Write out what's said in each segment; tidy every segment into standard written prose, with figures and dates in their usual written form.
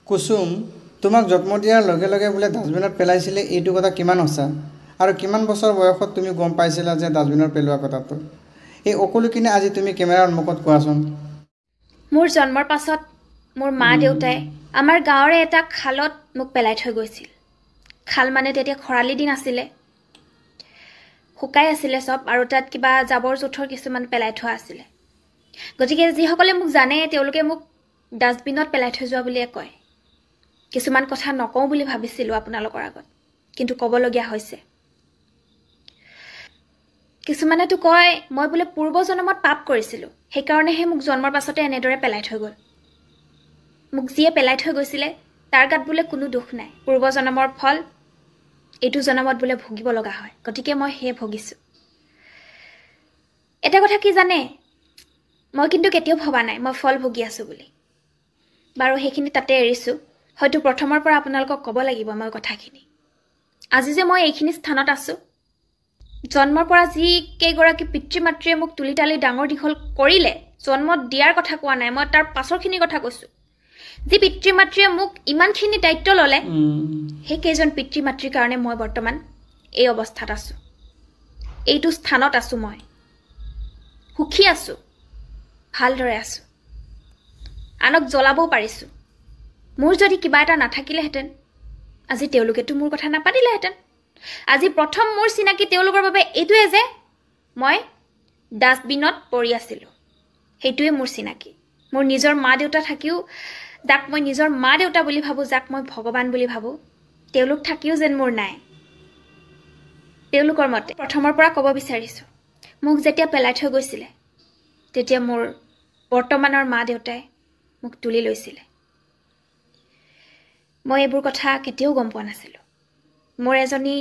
কুসুম তোমাক জন্ম দিয়াৰ লগে লগে বোলে ডাষ্টবিনত পেলাইছিলে এইটো কথা কিমান সঁচা আৰু কিমান বছৰ বয়সত তুমি গম পাইছিলা যে ডাষ্টবিনত পেলোৱা কথাটো এই সকলোখিনি আজি তুমি কেমেৰাৰ সন্মুখত কোৱাচোন মোৰ জন্মৰ পাছত মোৰ মা দেউতাই আমাৰ গাঁৱৰে এটা খালত মোক পেলাই থৈ গৈছিল খাল মানে তেতিয়া খৰালি দিন আছিলে শুকাই আছিলে সব আৰু তাত কিবা জাবৰ জোথৰ কিছুমান পেলাই থোৱা আছিলে গতিকে যিসকলে মোক জানে তেওঁলোকে মোক ডাষ্টবিনত পেলাই থৈ যোৱা বুলিয়ে কয় কিছুমান কথা নকওঁ বুলি ভাবিছিলোঁ আপোনালোকৰ আগত কিন্তু ক'বলগীয়া হৈছে কিছুমানেতো কয় মই বোলে পূৰ্ব জন্মত পাপ কৰিছিলোঁ সেইকাৰণেহে মোক জন্মৰ পাছতে এনেদৰে পেলাই থৈ গ'ল মোক যিয়ে পেলাই থৈ গৈছিলে তাৰ গাত বোলে কোনো দুখ নাই পূৰ্ব জন্মৰ ফল এইটো জন্মত বোলে ভুগিব লগা হয় গতিকে মই হে ভুগিছোঁ এটা কথা কি জানে মই কিন্তু কেতিয়াও ভবা নাই মই ফল ভুগি আছোঁ বুলি বাৰু সেইখিনি তাতে এৰিছোঁ হয়তো প্ৰথমৰ পৰা আপোনালোকক ক'ব লাগিব মই কথাখিনি আজি যে মই এইখিনি স্থানত আছোঁ জন্মৰ পৰা যি কেইগৰাকী পিতৃ মাতৃয়ে মোক তুলি তালি ডাঙৰ দীঘল কৰিলে জন্মত দিয়াৰ কথা কোৱা নাই মই তাৰ পাছৰখিনি কথা কৈছোঁ যি পিতৃ মাতৃয়ে মোক ইমানখিনি দায়িত্ব ল'লে সেই কেইজন পিতৃ মাতৃৰ কাৰণে মই বৰ্তমান এই অৱস্থাত আছোঁ এইটো স্থানত আছোঁ মই সুখী আছোঁ ভালদৰে আছোঁ আনক জ্বলাবও পাৰিছোঁ মোৰ যদি কিবা এটা নাথাকিলেহেঁতেন আজি তেওঁলোকেতো মোৰ কথা নাপাতিলেহেঁতেন আজি প্ৰথম মোৰ চিনাকি তেওঁলোকৰ বাবে এইটোৱে যে মই ডাষ্টবিনত পৰি আছিলোঁ সেইটোৱে মোৰ চিনাকি মোৰ নিজৰ মা দেউতা থাকিও যাক মই নিজৰ মা দেউতা বুলি ভাবোঁ যাক মই ভগৱান বুলি ভাবোঁ তেওঁলোক থাকিও যেন মোৰ নাই তেওঁলোকৰ মতে প্ৰথমৰ পৰা ক'ব বিচাৰিছোঁ মোক যেতিয়া পেলাই থৈ গৈছিলে তেতিয়া মোৰ বৰ্তমানৰ মা দেউতাই মোক তুলি লৈছিলে মই এইবোৰ কথা কেতিয়াও গম পোৱা নাছিলোঁ মোৰ এজনী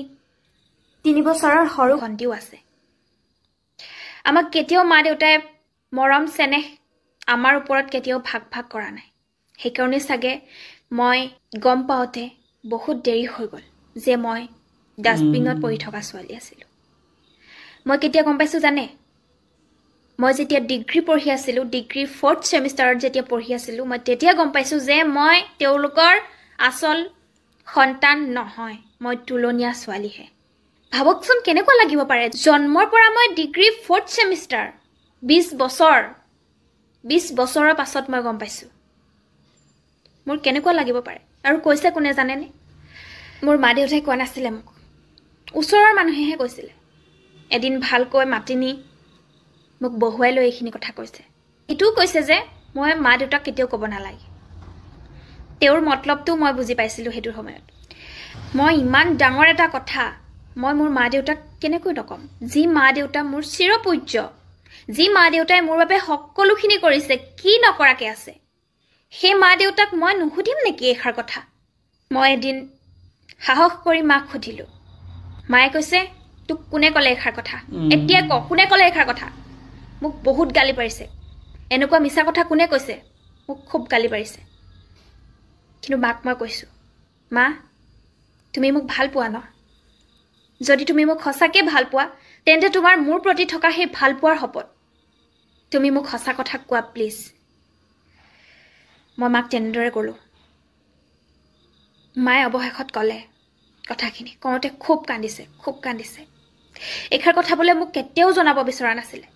3 বছৰৰ সৰু ভণ্টিও আছে আমাক কেতিয়াও মা দেউতাই মৰম চেনেহ আমাৰ ওপৰত কেতিয়াও ভাগ কৰা নাই সেইকাৰণে চাগে মই গম পাওঁতে বহুত দেৰি হৈ গ'ল যে মই ডাষ্টবিনত পৰি থকা ছোৱালী আছিলোঁ মই কেতিয়া গম পাইছোঁ জানে মই যেতিয়া ডিগ্ৰী পঢ়ি আছিলোঁ ডিগ্ৰী 4th ছেমিষ্টাৰত যেতিয়া পঢ়ি আছিলোঁ মই তেতিয়া গম পাইছোঁ যে মই তেওঁলোকৰ আচল সন্তান নহয় মই তুলনীয়া ছোৱালীহে ভাবকচোন কেনেকুৱা লাগিব পাৰে জন্মৰ পৰা মই ডিগ্ৰী 4th ছেমিষ্টাৰ 20 বছৰৰ পাছত মই গম পাইছোঁ মোৰ কেনেকুৱা লাগিব পাৰে আৰু কৈছে কোনে জানেনে মোৰ মা দেউতাই কোৱা নাছিলে মোক ওচৰৰ মানুহেহে কৈছিলে এদিন ভালকৈ মাতি নি মোক বহুৱাই লৈ এইখিনি কথা কৈছে এইটোও কৈছে যে মই মা দেউতাক কেতিয়াও ক'ব নালাগে তেওঁৰ মতলবটো মই বুজি পাইছিলোঁ সেইটো সময়ত মই ইমান ডাঙৰ এটা কথা মই মোৰ মা দেউতাক কেনেকৈ নকম যি মা দেউতা মোৰ চিৰপূজ্য যি মা দেউতাই মোৰ বাবে সকলোখিনি কৰিছে কি নকৰাকে আছে সেই মা দেউতাক মই নুসুধিম নেকি এষাৰ কথা মই এদিন সাহস কৰি মাক সুধিলোঁ মায়ে কৈছে তোক কোনে ক'লে এষাৰ কথা এতিয়া ক কোনে ক'লে এষাৰ কথা মোক বহুত গালি পাৰিছে এনেকুৱা মিছা কথা কোনে কৈছে মোক খুব গালি পাৰিছে কিন্তু মাক মই কৈছোঁ মা তুমি মোক ভাল পোৱা ন যদি তুমি মোক সঁচাকৈ ভাল পোৱা তেন্তে তোমাৰ মোৰ প্ৰতি থকা সেই ভাল পোৱাৰ শপত তুমি মোক সঁচা কথা কোৱা প্লিজ মই মাক তেনেদৰে ক'লোঁ মায়ে অৱশেষত ক'লে কথাখিনি কওঁতে খুব কান্দিছে এইষাৰ কথা বোলে মোক কেতিয়াও জনাব বিচৰা নাছিলে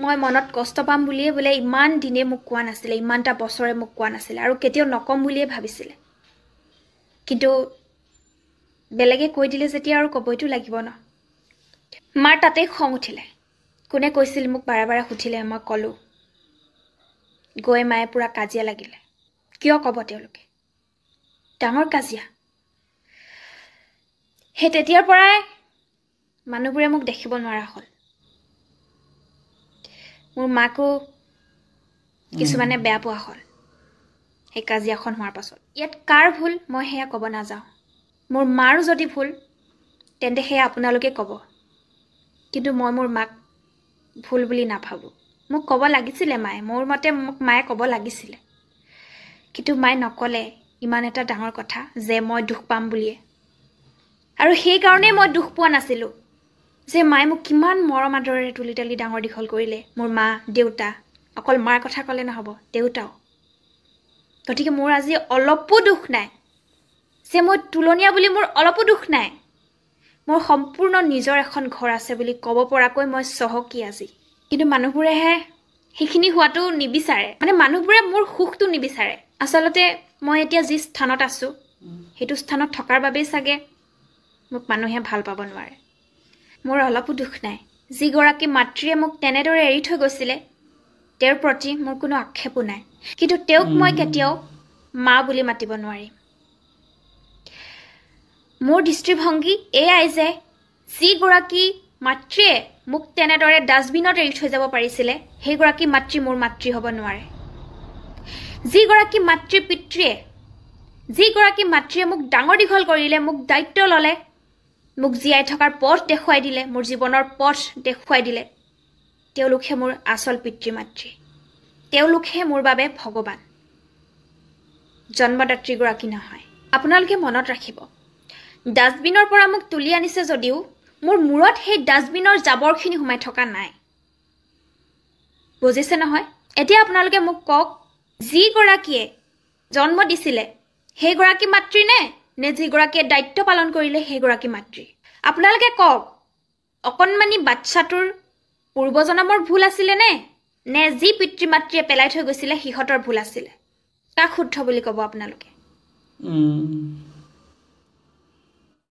মই মনত কষ্ট পাম বুলিয়ে বোলে ইমান দিনে মোক কোৱা নাছিলে ইমানটা বছৰে মোক কোৱা নাছিলে আৰু কেতিয়াও নকম বুলিয়ে ভাবিছিলে কিন্তু বেলেগে কৈ দিলে যেতিয়া আৰু ক'বইতো লাগিব ন মাৰ তাতেই খং উঠিলে কোনে কৈছিল মোক বাৰে বাৰে সুধিলে মই ক'লোঁ গৈ মায়ে পুৰা কাজিয়া লাগিলে কিয় ক'ব তেওঁলোকে ডাঙৰ কাজিয়া সেই তেতিয়াৰ পৰাই মানুহবোৰে মোক দেখিব নোৱাৰা হ'ল মোৰ মাকো কিছুমানে বেয়া পোৱা হ'ল সেই কাজিয়াখন হোৱাৰ পাছত ইয়াত কাৰ ভুল মই সেয়া ক'ব নাযাওঁ মোৰ মাৰো যদি ভুল তেন্তে সেয়া আপোনালোকে ক'ব কিন্তু মই মোৰ মাক ভুল বুলি নাভাবোঁ মোক ক'ব লাগিছিলে মায়ে মোৰ মতে মোক মায়ে ক'ব লাগিছিলে কিন্তু মায়ে নক'লে ইমান এটা ডাঙৰ কথা যে মই দুখ পাম বুলিয়ে আৰু সেইকাৰণে মই দুখ পোৱা নাছিলোঁ যে মায়ে মোক কিমান মৰম আদৰেৰে তুলি তালি ডাঙৰ দীঘল কৰিলে মোৰ মা দেউতা অকল মাৰ কথা ক'লে নহ'ব দেউতাও গতিকে মোৰ আজি অলপো দুখ নাই যে মই তুলনীয়া বুলি মোৰ অলপো দুখ নাই মোৰ সম্পূৰ্ণ নিজৰ এখন ঘৰ আছে বুলি ক'ব পৰাকৈ মই চহকী আজি কিন্তু মানুহবোৰেহে সেইখিনি হোৱাটো নিবিচাৰে মানে মানুহবোৰে মোৰ সুখটো নিবিচাৰে আচলতে মই এতিয়া যি স্থানত আছোঁ সেইটো স্থানত থকাৰ বাবেই চাগে মোক মানুহে ভাল পাব নোৱাৰে মোৰ অলপো দুখ নাই যিগৰাকী মাতৃয়ে মোক তেনেদৰে এৰি থৈ গৈছিলে তেওঁৰ প্ৰতি মোৰ কোনো আক্ষেপো নাই কিন্তু তেওঁক মই কেতিয়াও মা বুলি মাতিব নোৱাৰিম মোৰ দৃষ্টিভংগী এয়াই যে যিগৰাকী মাতৃয়ে মোক তেনেদৰে ডাষ্টবিনত এৰি থৈ যাব পাৰিছিলে সেইগৰাকী মাতৃ মোৰ মাতৃ হ'ব নোৱাৰে যিগৰাকী মাতৃ পিতৃয়ে যিগৰাকী মাতৃয়ে মোক ডাঙৰ দীঘল কৰিলে মোক দায়িত্ব ল'লে মোক জীয়াই থকাৰ পথ দেখুৱাই দিলে মোৰ জীৱনৰ পথ দেখুৱাই দিলে তেওঁলোকহে মোৰ আচল পিতৃ মাতৃ তেওঁলোকহে মোৰ বাবে ভগৱান জন্মদাত্ৰীগৰাকী নহয় আপোনালোকে মনত ৰাখিব ডাষ্টবিনৰ পৰা মোক তুলি আনিছে যদিও মোৰ মূৰত সেই ডাষ্টবিনৰ জাবৰখিনি সোমাই থকা নাই বুজিছে নহয় এতিয়া আপোনালোকে মোক কওক যিগৰাকীয়ে জন্ম দিছিলে সেইগৰাকী মাতৃ নে যিগৰাকীয়ে দায়িত্ব পালন কৰিলে সেইগৰাকী মাতৃ আপোনালোকে কওক অকণমানি বাচ্চাটোৰ পূৰ্বজন্মৰ ভুল আছিলে নে যি পিতৃ মাতৃয়ে পেলাই থৈ গৈছিলে সিহঁতৰ ভুল আছিলে কাক শুদ্ধ বুলি ক'ব আপোনালোকে